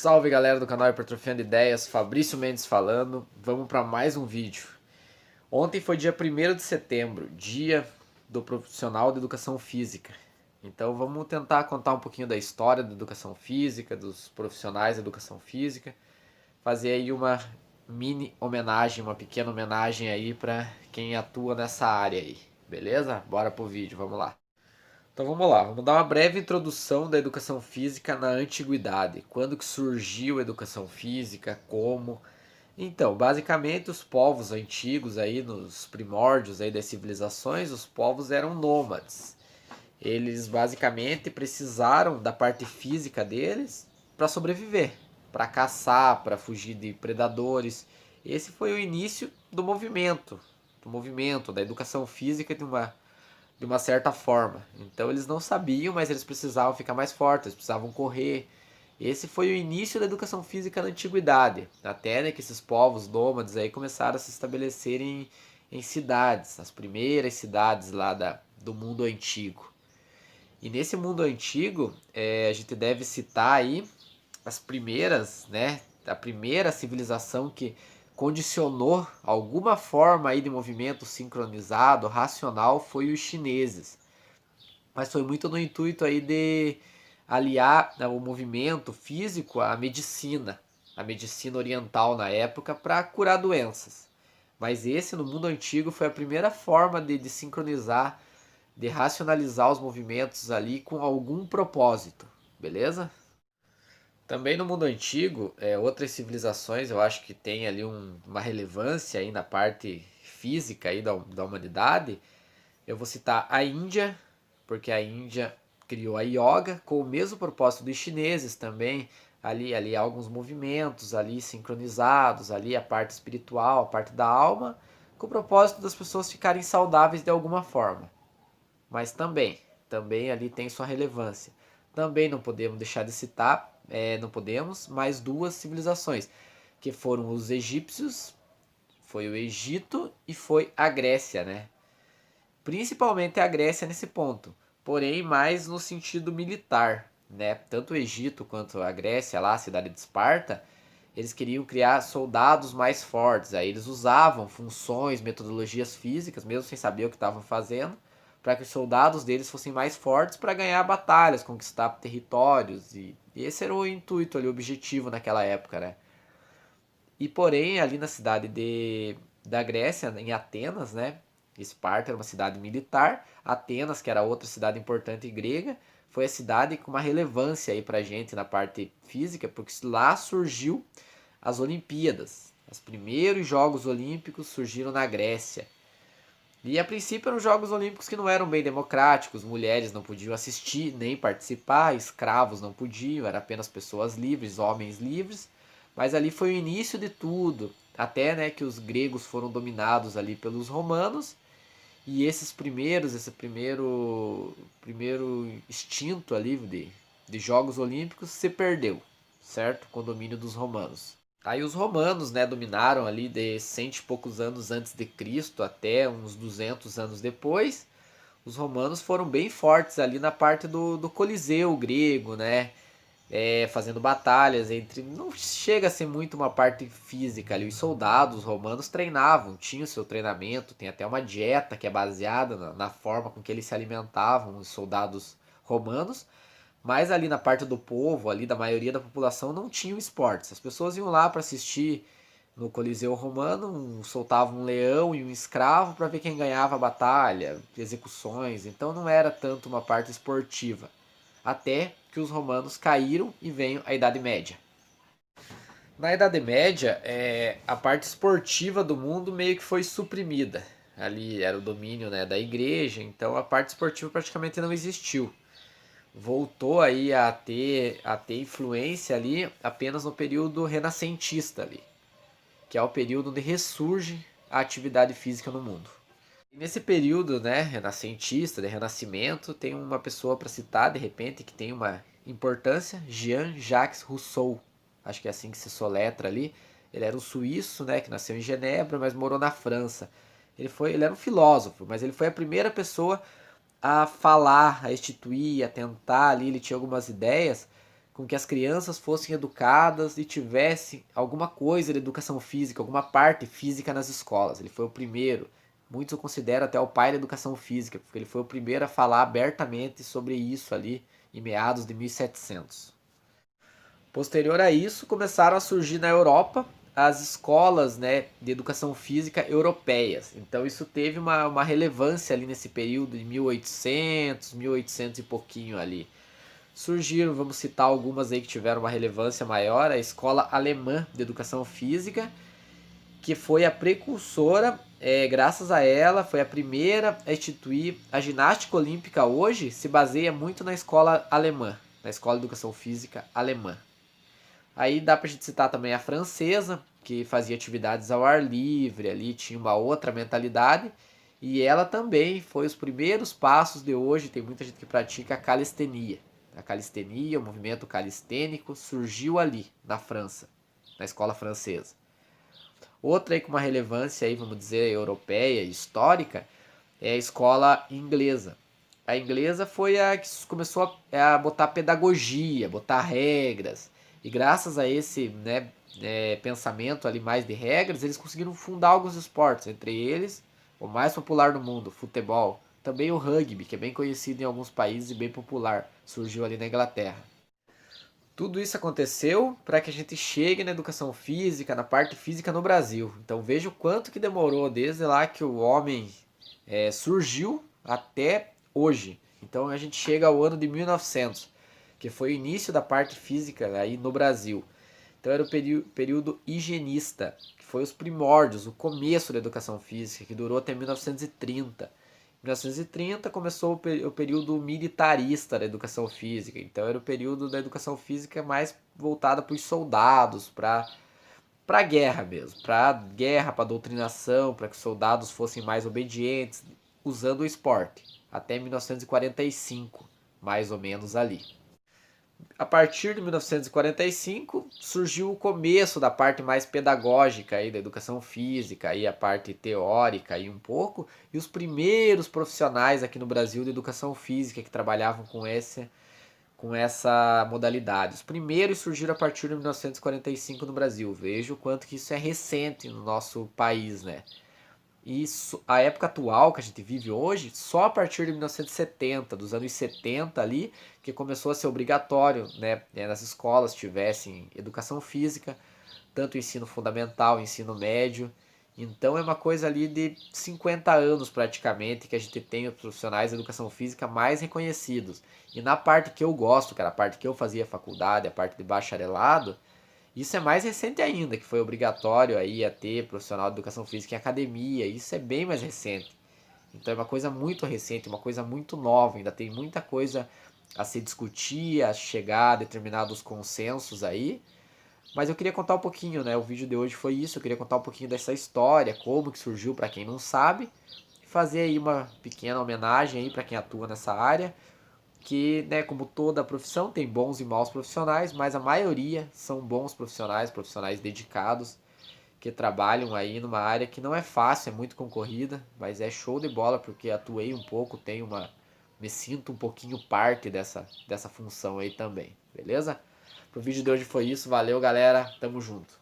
Salve galera do canal Hipertrofiando Ideias, Fabrício Mendes falando, vamos para mais um vídeo. Ontem foi dia 1º de setembro, dia do profissional de educação física. Então vamos tentar contar um pouquinho da história da educação física, dos profissionais da educação física, fazer aí uma mini homenagem, uma pequena homenagem aí para quem atua nessa área aí, beleza? Bora pro vídeo, vamos lá. Então vamos lá, vamos dar uma breve introdução da educação física na antiguidade. Quando que surgiu a educação física, como? Então, basicamente os povos antigos aí, nos primórdios aí das civilizações, os povos eram nômades. Eles basicamente precisaram da parte física deles para sobreviver, para caçar, para fugir de predadores. Esse foi o início do movimento da educação física de uma certa forma. Então eles não sabiam, mas eles precisavam ficar mais fortes, eles precisavam correr. Esse foi o início da educação física na antiguidade, até né, que esses povos nômades aí começaram a se estabelecer em cidades, as primeiras cidades lá do mundo antigo. E nesse mundo antigo, a gente deve citar aí as primeiras, né, a primeira civilização que condicionou alguma forma aí de movimento sincronizado, racional, foi os chineses. Mas foi muito no intuito aí de aliar né, o movimento físico à a medicina oriental na época, para curar doenças. Mas esse, no mundo antigo, foi a primeira forma de sincronizar, de racionalizar os movimentos ali com algum propósito, beleza? Também no mundo antigo, outras civilizações eu acho que tem ali uma relevância aí na parte física aí da humanidade. Eu vou citar a Índia, porque a Índia criou a yoga com o mesmo propósito dos chineses também, ali alguns movimentos ali sincronizados, ali a parte espiritual, a parte da alma, com o propósito das pessoas ficarem saudáveis de alguma forma. Mas também ali tem sua relevância. Também não podemos deixar de citar, não podemos, mais duas civilizações, que foram os egípcios, foi o Egito e foi a Grécia, né? Principalmente a Grécia nesse ponto, porém mais no sentido militar, né? Tanto o Egito quanto a Grécia, lá a cidade de Esparta, eles queriam criar soldados mais fortes. Aí eles usavam funções, metodologias físicas, mesmo sem saber o que estavam fazendo, para que os soldados deles fossem mais fortes para ganhar batalhas, conquistar territórios. E esse era o intuito ali, o objetivo naquela época, né? E porém, ali na cidade da Grécia, em Atenas, né? Esparta era uma cidade militar, Atenas, que era outra cidade importante grega, foi a cidade com uma relevância aí pra gente na parte física, porque lá surgiu as Olimpíadas. Os primeiros Jogos Olímpicos surgiram na Grécia. E a princípio eram Jogos Olímpicos que não eram bem democráticos, mulheres não podiam assistir nem participar, escravos não podiam, eram apenas pessoas livres, homens livres. Mas ali foi o início de tudo, até né, que os gregos foram dominados ali pelos romanos e esse primeiro instinto ali de Jogos Olímpicos se perdeu, certo? Com o domínio dos romanos. Aí os romanos, né, dominaram ali de cento e poucos anos antes de Cristo até uns 200 anos depois. Os romanos foram bem fortes ali na parte do Coliseu grego, né? Fazendo batalhas entre. Não chega a ser muito uma parte física ali. Os soldados romanos treinavam, tinham seu treinamento, tem até uma dieta que é baseada na forma com que eles se alimentavam, os soldados romanos. Mas ali na parte do povo, ali da maioria da população, não tinham esportes. As pessoas iam lá para assistir no Coliseu Romano, soltavam um leão e um escravo para ver quem ganhava a batalha, execuções. Então não era tanto uma parte esportiva. Até que os romanos caíram e veio a Idade Média. Na Idade Média, a parte esportiva do mundo meio que foi suprimida. Ali era o domínio né, da igreja, então a parte esportiva praticamente não existiu. Voltou aí a ter influência ali apenas no período renascentista ali, que é o período onde ressurge a atividade física no mundo. E nesse período, né, renascentista, de renascimento, tem uma pessoa para citar de repente que tem uma importância, Jean-Jacques Rousseau. Acho que é assim que se soletra ali. Ele era um suíço, né, que nasceu em Genebra, mas morou na França. Ele era um filósofo, mas ele foi a primeira pessoa a falar, a instituir, a tentar ali, ele tinha algumas ideias com que as crianças fossem educadas e tivessem alguma coisa de educação física, alguma parte física nas escolas. Ele foi o primeiro. Muitos o consideram até o pai da educação física, porque ele foi o primeiro a falar abertamente sobre isso ali em meados de 1700. Posterior a isso, começaram a surgir na Europa as escolas, né, de educação física europeias. Então isso teve uma relevância ali nesse período de 1800, 1800 e pouquinho ali. Surgiram, vamos citar algumas aí que tiveram uma relevância maior, a Escola Alemã de Educação Física, que foi a precursora, graças a ela, foi a primeira a instituir a ginástica olímpica. Hoje se baseia muito na escola alemã, na Escola de Educação Física Alemã. Aí dá pra gente citar também a francesa, que fazia atividades ao ar livre, ali tinha uma outra mentalidade, e ela também foi os primeiros passos de hoje, tem muita gente que pratica a calistenia. A calistenia, o movimento calistênico, surgiu ali, na França, na escola francesa. Outra aí com uma relevância aí, vamos dizer, europeia, histórica, é a escola inglesa. A inglesa foi a que começou a botar pedagogia, botar regras. E graças a esse, né, pensamento ali mais de regras, eles conseguiram fundar alguns esportes, entre eles o mais popular do mundo, futebol. Também o rugby, que é bem conhecido em alguns países e bem popular, surgiu ali na Inglaterra. Tudo isso aconteceu para que a gente chegue na educação física, na parte física no Brasil. Então veja o quanto que demorou desde lá que o homem surgiu até hoje. Então a gente chega ao ano de 1900, que foi o início da parte física aí no Brasil. Então era o período higienista, que foi os primórdios, o começo da educação física, que durou até 1930. Em 1930 começou o período militarista da educação física. Então era o período da educação física mais voltada para os soldados, para a guerra mesmo, para guerra, para doutrinação, para que os soldados fossem mais obedientes, usando o esporte, até 1945, mais ou menos ali. A partir de 1945 surgiu o começo da parte mais pedagógica aí da educação física, aí a parte teórica aí um pouco, e os primeiros profissionais aqui no Brasil de educação física que trabalhavam com essa modalidade. Os primeiros surgiram a partir de 1945 no Brasil. Veja o quanto que isso é recente no nosso país, né? E a época atual que a gente vive hoje, só a partir de 1970, dos anos 70 ali, que começou a ser obrigatório, né, nas escolas tivessem educação física, tanto ensino fundamental, ensino médio. Então é uma coisa ali de 50 anos praticamente que a gente tem os profissionais de educação física mais reconhecidos. E na parte que eu gosto, que era a parte que eu fazia faculdade, a parte de bacharelado, isso é mais recente ainda, que foi obrigatório aí a ter profissional de educação física em academia. Isso é bem mais recente. Então é uma coisa muito recente, uma coisa muito nova. Ainda tem muita coisa a se discutir, a chegar a determinados consensos aí. Mas eu queria contar um pouquinho, né? O vídeo de hoje foi isso. Eu queria contar um pouquinho dessa história, como que surgiu para quem não sabe, e fazer aí uma pequena homenagem aí para quem atua nessa área que, né, como toda profissão, tem bons e maus profissionais, mas a maioria são bons profissionais, profissionais dedicados, que trabalham aí numa área que não é fácil, é muito concorrida, mas é show de bola porque atuei um pouco, me sinto um pouquinho parte dessa função aí também, beleza? Pro vídeo de hoje foi isso, valeu galera, tamo junto.